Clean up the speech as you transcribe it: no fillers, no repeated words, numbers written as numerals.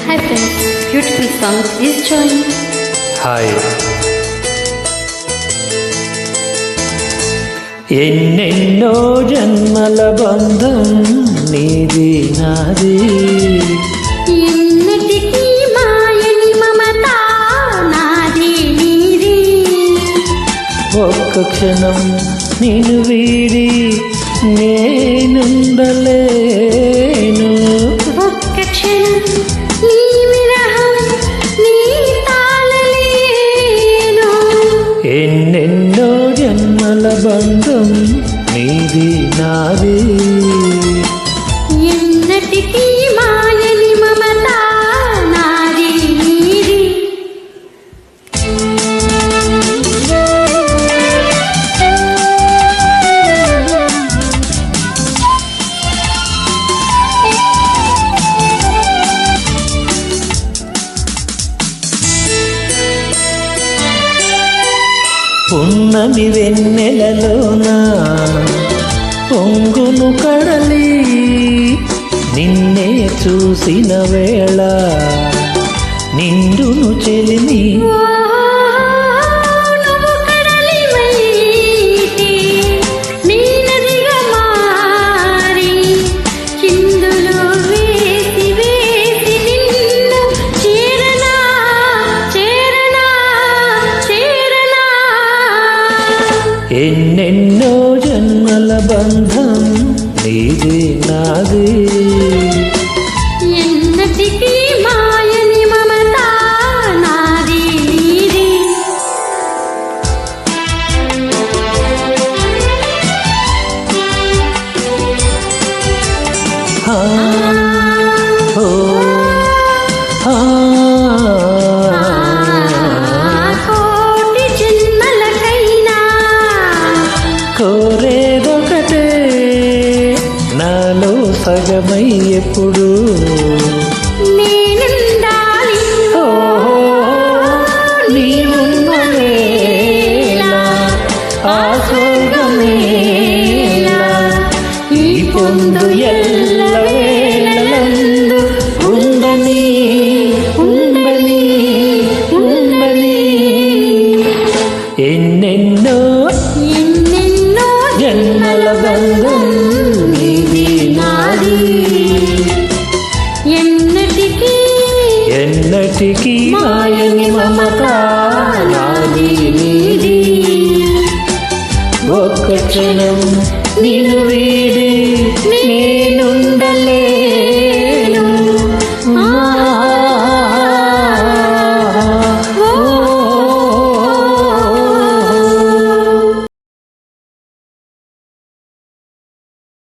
Hi friends, beautiful songs is joining. Hi. ఎన్నెన్నో జన్మల బంధం నీది నాది, ఎన్నటికీ మాయని మమత నాది నీది. ఒక్క క్షణం నేను వీడి నేనుండలేను. ఒక్క క్షణం నీ విరహం నీ తాళలేను. ఎన్నెన్నో జన్మల బంధం నీది నాది, ఎన్నటికీ మాయని మమత నాది నీది. ఉన్నమి వెన్నెలలోన పొంగును కడలి, నిన్నే చూసిన వేళ నిండును చెలిమి. నువ్వు కడలివైతే నీ నదిగా మారి చిందులు వేసి వేసి నిన్ను చేరనా చేరనా చేరనా. ఎన్నెన్నో జన్మల బంధం నీది నాది, ఎన్నటికీ మాయని మమత నాది నీది. ఆ, ఓ, ఆ. కోటి జన్మలకైనా కోరేదొకటే నాలో సగమై ఎప్పుడు నేనుండాలి. ఓహో నీవున్న వేళ ఆ స్వర్గమేలా, ఈ పొందు ఎల్ల వేళలందు ఉండని ఉండని ఉండని. ఎన్నెన్నో ఎన్నెన్నో జన్మల బంధం నీది నాది, ఎన్నటికీ ఎన్నటికీ మాయని మమత నాది నీది. ఒక్క క్షణం నిన్ను